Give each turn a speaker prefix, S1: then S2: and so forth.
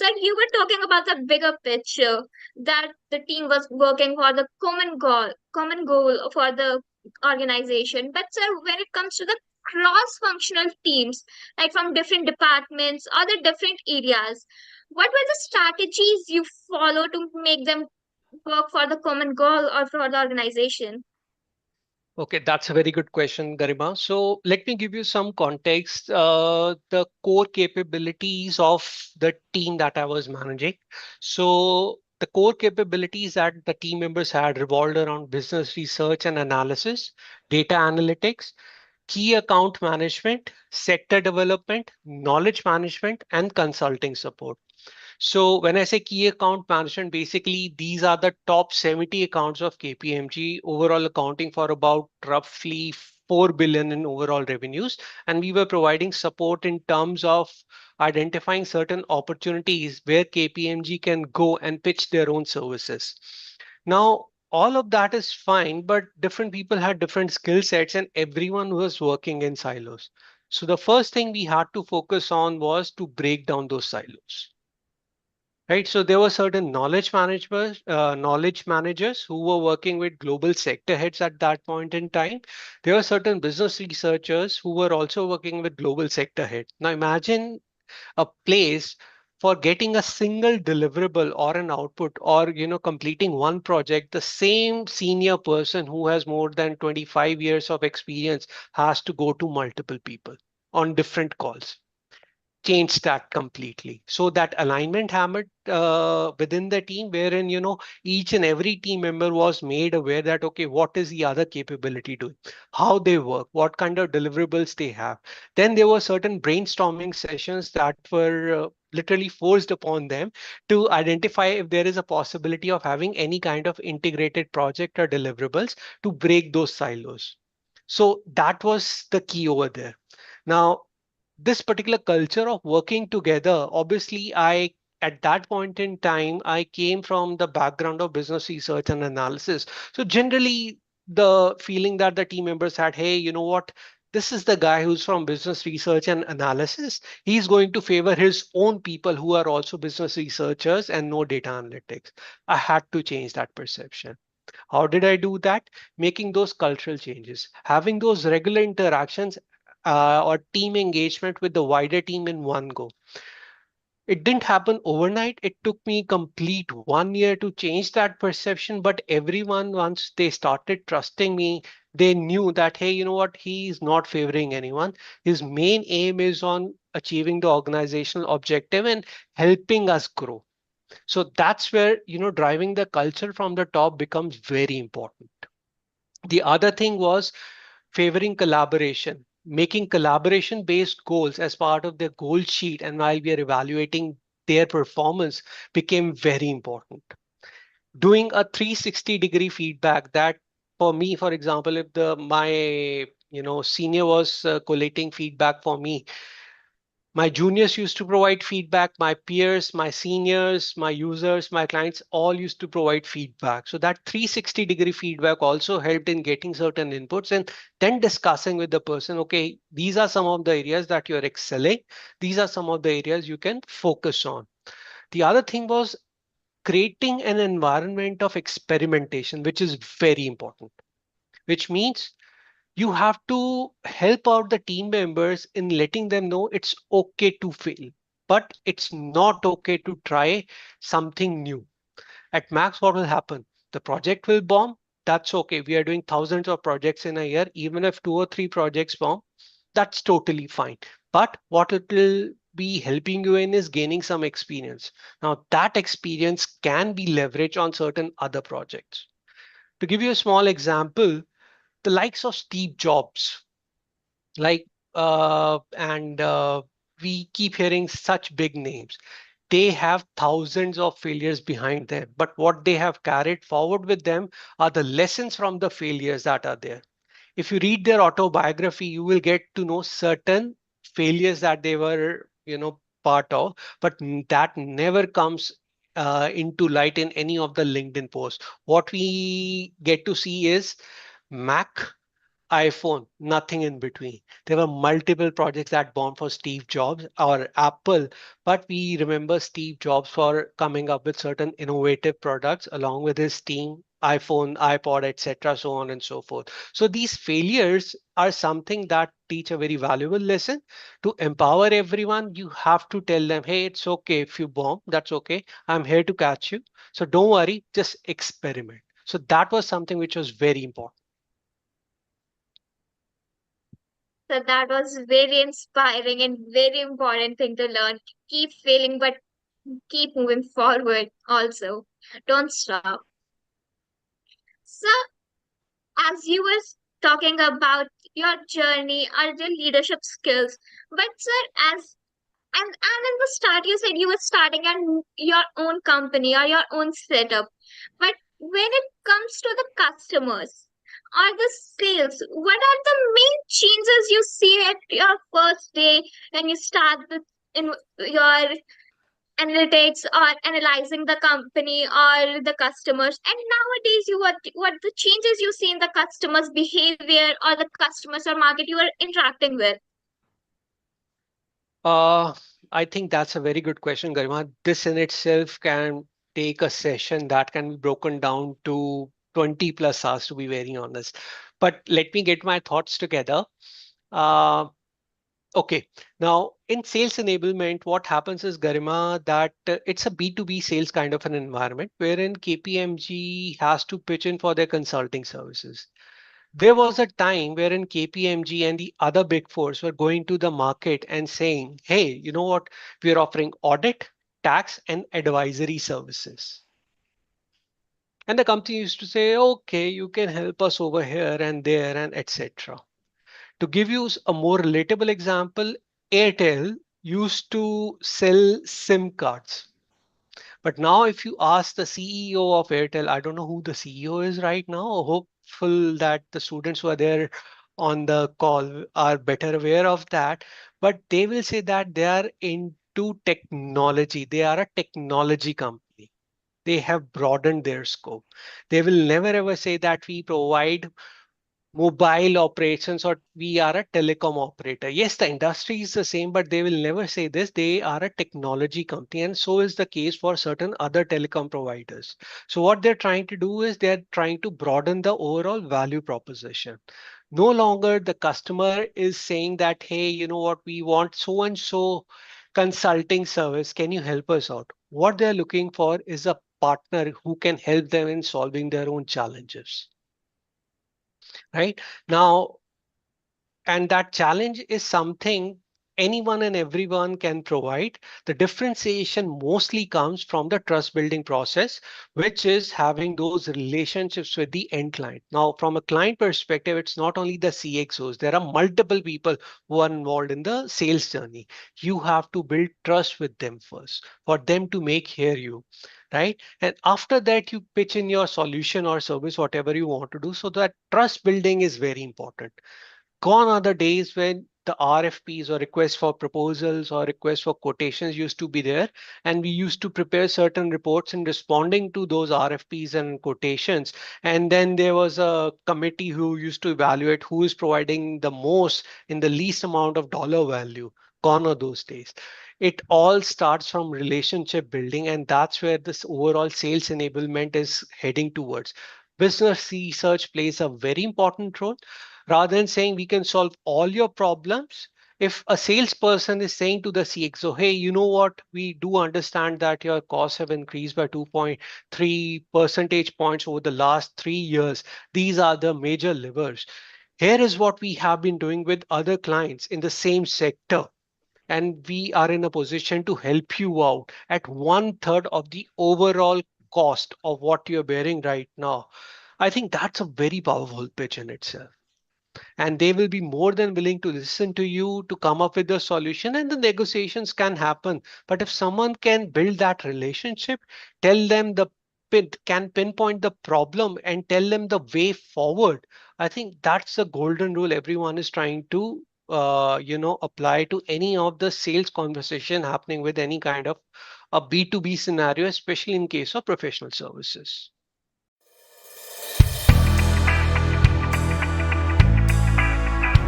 S1: So you were talking about the bigger picture that the team was working for the common goal for the organization. But sir, when it comes to the cross-functional teams, like from different departments or the different areas, what were the strategies you follow to make them work for the common goal or for the organization?
S2: Okay, that's a very good question, Garima. So let me give you some context. The core capabilities of the team that I was managing. So the core capabilities that the team members had revolved around business research and analysis, data analytics, key account management, sector development, knowledge management, and consulting support. So when I say key account management, basically these are the top 70 accounts of KPMG, overall accounting for about roughly 4 billion in overall revenues. And we were providing support in terms of identifying certain opportunities where KPMG can go and pitch their own services. Now, all of that is fine, but different people had different skill sets and everyone was working in silos. So the first thing we had to focus on was to break down those silos. Right, so there were certain knowledge managers who were working with global sector heads at that point in time. There were certain business researchers who were also working with global sector heads. Now imagine a place for getting a single deliverable or an output or completing one project. The same senior person who has more than 25 years of experience has to go to multiple people on different calls. Change that completely. So that alignment hammered within the team, wherein each and every team member was made aware that okay, what is the other capability doing, how they work, what kind of deliverables they have. Then there were certain brainstorming sessions that were literally forced upon them to identify if there is a possibility of having any kind of integrated project or deliverables to break those silos. So that was the key over there. Now this particular culture of working together, obviously I at that point in time I came from the background of business research and analysis. So generally the feeling that the team members had, hey, you know what, this is the guy who's from business research and analysis, he's going to favor his own people who are also business researchers and know data analytics. I had to change that perception. How did I do that? Making those cultural changes, having those regular interactions or team engagement with the wider team in one go. It didn't happen overnight. It took me complete 1 year to change that perception. But everyone, once they started trusting me, they knew that, hey, you know what? He's not favoring anyone. His main aim is on achieving the organizational objective and helping us grow. So that's where, driving the culture from the top becomes very important. The other thing was favoring collaboration, making collaboration based goals as part of their goal sheet. And while we are evaluating their performance became very important. Doing a 360-degree feedback that for me, for example, if the my senior was collating feedback for me, my juniors used to provide feedback, my peers, my seniors, my users, my clients all used to provide feedback. So that 360-degree feedback also helped in getting certain inputs and then discussing with the person, okay, these are some of the areas that you're excelling. These are some of the areas you can focus on. The other thing was creating an environment of experimentation, which is very important, which means you have to help out the team members in letting them know it's okay to fail, but it's not okay to try something new. At max, what will happen? The project will bomb. That's okay. We are doing thousands of projects in a year. Even if 2 or 3 projects bomb, that's totally fine. But what it will be helping you in is gaining some experience. Now, that experience can be leveraged on certain other projects. To give you a small example, the likes of Steve Jobs, like and we keep hearing such big names. They have thousands of failures behind them, but what they have carried forward with them are the lessons from the failures that are there. If you read their autobiography, you will get to know certain failures that they were part of, but that never comes into light in any of the LinkedIn posts. What we get to see is Mac iPhone, nothing in between. There were multiple projects that born for Steve Jobs or Apple, but we remember Steve Jobs for coming up with certain innovative products along with his team, iPhone, iPod, etc., so on and so forth. So these failures are something that teach a very valuable lesson. To empower everyone, you have to tell them, hey, it's okay if you bomb, that's okay. I'm here to catch you. So don't worry, just experiment. So that was something which was very important.
S1: So that was very inspiring and very important thing to learn. Keep failing, but keep moving forward also. Don't stop. So, as you were talking about your journey or your leadership skills, but sir, as and in the start you said you were starting your own company or your own setup. But when it comes to the customers or the sales, what are the main changes you see at your first day when you start in your analytics or analyzing the company or the customers? And nowadays, what the changes you see in the customers' behavior or the customers or market you are interacting with?
S2: Uh, I think that's a very good question, Garima. This in itself can take a session that can be broken down to 20 plus hours, to be very honest. But let me get my thoughts together. Uh, okay, now in sales enablement, what happens is, Garima, that it's a B2B sales kind of an environment wherein KPMG has to pitch in for their consulting services. There was a time wherein KPMG and the other big fours were going to the market and saying, hey, you know what? We're offering audit, tax, and advisory services. And the company used to say, okay, you can help us over here and there and etc. To give you a more relatable example, Airtel used to sell SIM cards. But now, if you ask the CEO of Airtel, I don't know who the CEO is right now. Hopeful that the students who are there on the call are better aware of that. But they will say that they are into technology. They are a technology company. They have broadened their scope. They will never ever say that we provide mobile operations or we are a telecom operator. Yes, the industry is the same, but they will never say this. They are a technology company, and so is the case for certain other telecom providers. So, what they're trying to do is they're trying to broaden the overall value proposition. No longer the customer is saying that, hey, you know what, we want so and so consulting service. Can you help us out? What they're looking for is a partner who can help them in solving their own challenges, right? Now, and that challenge is something anyone and everyone can provide. The differentiation mostly comes from the trust building process, which is having those relationships with the end client. Now, from a client perspective, it's not only the CXOs, there are multiple people who are involved in the sales journey. You have to build trust with them first for them to make hear you. Right. And after that, you pitch in your solution or service, whatever you want to do. So that trust building is very important. Gone are the days when the RFPs or requests for proposals or requests for quotations used to be there, and we used to prepare certain reports in responding to those RFPs and quotations. And then there was a committee who used to evaluate who is providing the most in the least amount of dollar value. Gone are those days. It all starts from relationship building, and that's where this overall sales enablement is heading towards. Business research plays a very important role. Rather than saying we can solve all your problems, if a salesperson is saying to the CXO, hey, you know what, we do understand that your costs have increased by 2.3 percentage points over the last 3 years. These are the major levers. Here is what we have been doing with other clients in the same sector. And we are in a position to help you out at one third of the overall cost of what you're bearing right now. I think that's a very powerful pitch in itself, and they will be more than willing to listen to you to come up with a solution, and the negotiations can happen. But if someone can build that relationship, tell them can pinpoint the problem and tell them the way forward, I think that's the golden rule everyone is trying to apply to any of the sales conversation happening with any kind of a B2B scenario, especially in case of professional services.